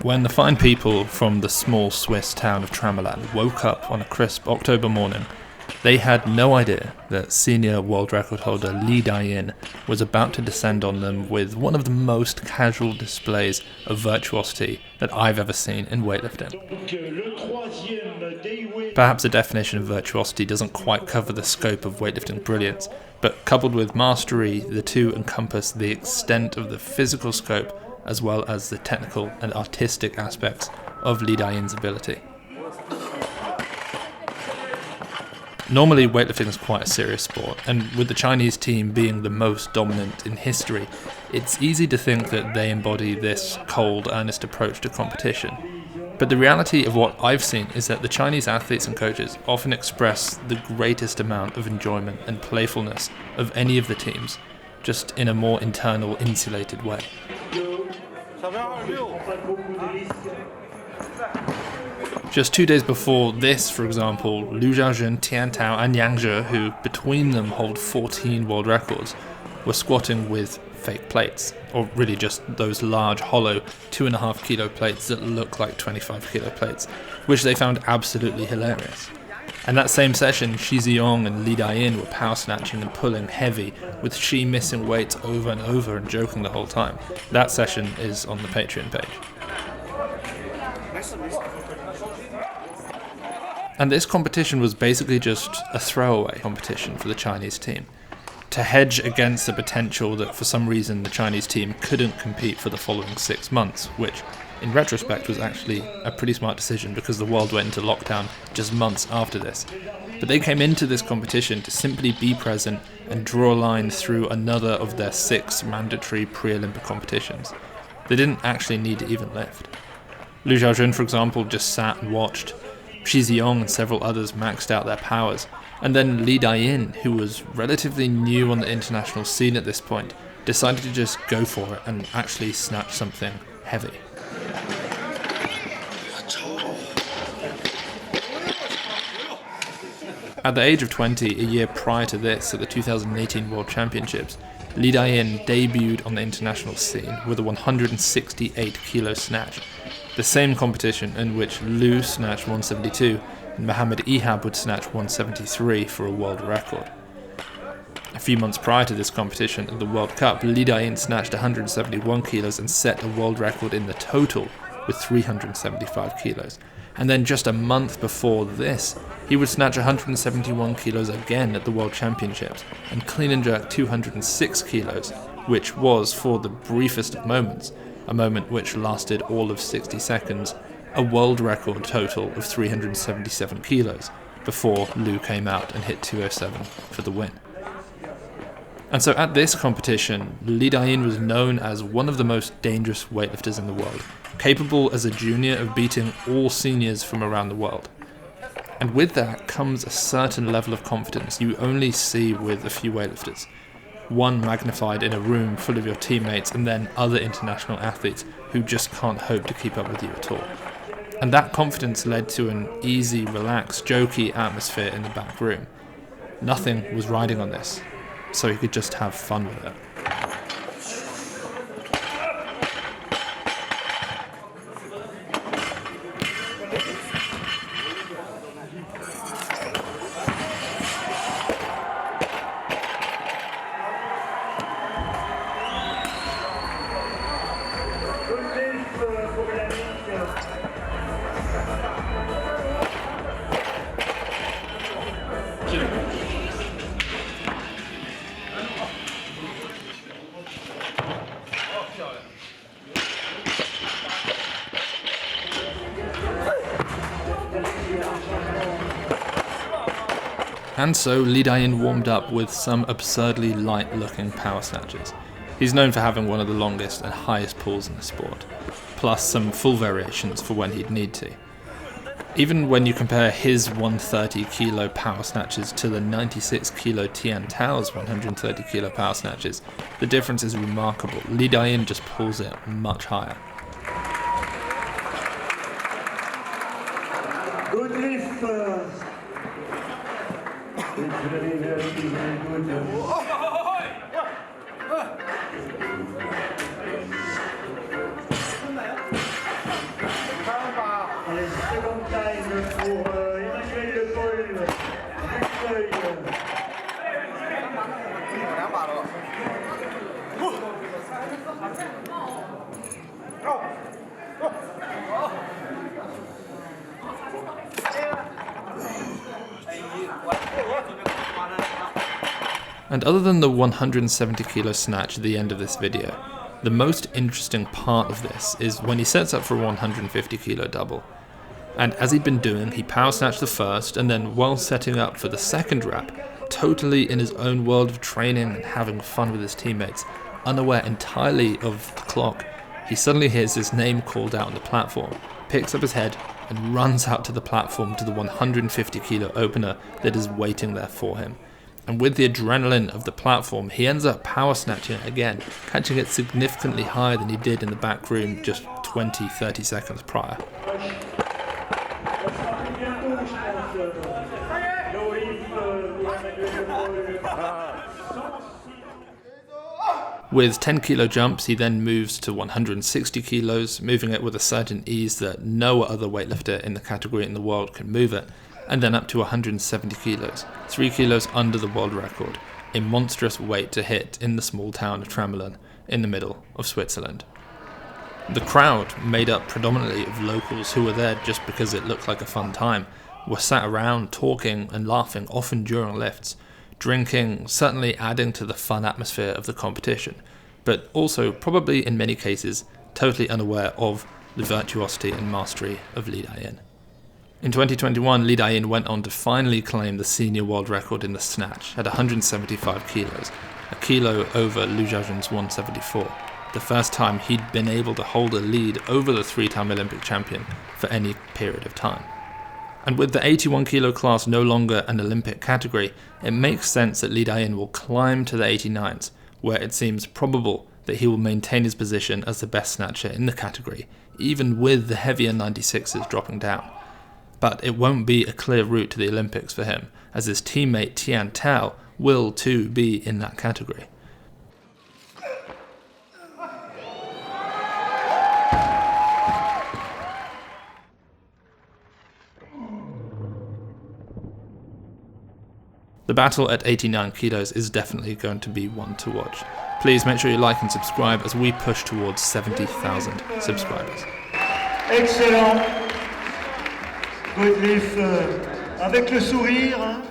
When the fine people from the small Swiss town of Tramelan woke up on a crisp October morning, they had no idea that senior world record holder Dayin was about to descend on them with one of the most casual displays of virtuosity that I've ever seen in weightlifting. Perhaps the definition of virtuosity doesn't quite cover the scope of weightlifting brilliance, but coupled with mastery, the two encompass the extent of the physical scope as well as the technical and artistic aspects of Dayin's ability. Normally, weightlifting is quite a serious sport, and with the Chinese team being the most dominant in history, it's easy to think that they embody this cold, earnest approach to competition. But the reality of what I've seen is that the Chinese athletes and coaches often express the greatest amount of enjoyment and playfulness of any of the teams, just in a more internal, insulated way. Just 2 days before this, for example, Lu Xiaojun, Tian Tao and Yang Zhe, who between them hold 14 world records, were squatting with fake plates, or really just those large, hollow 2.5 kilo plates that look like 25 kilo plates, which they found absolutely hilarious. And that same session, Shi Zhiyong and Dayin were power snatching and pulling heavy, with Shi missing weights over and over and joking the whole time. That session is on the Patreon page. And this competition was basically just a throwaway competition for the Chinese team, to hedge against the potential that for some reason the Chinese team couldn't compete for the following 6 months, which in retrospect was actually a pretty smart decision because the world went into lockdown just months after this. But they came into this competition to simply be present and draw a line through another of their 6 mandatory pre-Olympic competitions. They didn't actually need to even lift. Lu Xiaojun, for example, just sat and watched. Shi Zhiyong and several others maxed out their powers, and then Dayin, who was relatively new on the international scene at this point, decided to just go for it and actually snatch something heavy. At the age of 20, a year prior to this, at the 2018 World Championships, Dayin debuted on the international scene with a 168 kilo snatch, the same competition in which Lu snatched 172 and Mohammed Ihab would snatch 173 for a world record. A few months prior to this competition at the World Cup, Dayin snatched 171 kilos and set a world record in the total with 375 kilos. And then just a month before this, he would snatch 171 kilos again at the World Championships and clean and jerk 206 kilos, which was, for the briefest of moments, a moment which lasted all of 60 seconds, a world record total of 377 kilos, before Lu came out and hit 207 for the win. And so at this competition, Dayin was known as one of the most dangerous weightlifters in the world, capable as a junior of beating all seniors from around the world. And with that comes a certain level of confidence you only see with a few weightlifters. One magnified in a room full of your teammates and then other international athletes who just can't hope to keep up with you at all. And that confidence led to an easy, relaxed, jokey atmosphere in the back room. Nothing was riding on this, so he could just have fun with it. And so Dayin warmed up with some absurdly light-looking power snatches. He's known for having one of the longest and highest pulls in the sport, plus some full variations for when he'd need to. Even when you compare his 130 kilo power snatches to the 96 kilo Tian Tao's 130 kilo power snatches, the difference is remarkable. Dayin just pulls it much higher. Weightlifters. It's very, very good. Allez, second time pour Emmanuel Le Paul du Seuil. And other than the 170 kilo snatch at the end of this video, the most interesting part of this is when he sets up for a 150 kilo double. And as he'd been doing, he power snatched the first, and then while setting up for the second rep, totally in his own world of training and having fun with his teammates, unaware entirely of the clock, he suddenly hears his name called out on the platform, picks up his head, and runs out to the platform to the 150 kilo opener that is waiting there for him. And with the adrenaline of the platform, he ends up power snatching it again, catching it significantly higher than he did in the back room just 20-30 seconds prior. With 10 kilo jumps, he then moves to 160 kilos, moving it with a certain ease that no other weightlifter in the category in the world can move it, and then up to 170 kilos, 3 kilos under the world record, a monstrous weight to hit in the small town of Tramelin in the middle of Switzerland. The crowd, made up predominantly of locals who were there just because it looked like a fun time, were sat around talking and laughing, often during lifts, drinking, certainly adding to the fun atmosphere of the competition, but also probably in many cases totally unaware of the virtuosity and mastery of Li Dayin. In 2021, Li Dayin went on to finally claim the senior world record in the snatch at 175 kilos, a kilo over Lu Jiajun's 174, the first time he'd been able to hold a lead over the three-time Olympic champion for any period of time. And with the 81 kilo class no longer an Olympic category, it makes sense that Li Dayin will climb to the 89s, where it seems probable that he will maintain his position as the best snatcher in the category, even with the heavier 96s dropping down. But it won't be a clear route to the Olympics for him, as his teammate Tian Tao will too be in that category. The battle at 89 kilos is definitely going to be one to watch. Please make sure you like and subscribe as we push towards 70,000 subscribers. Excellent. Weightlift avec le sourire.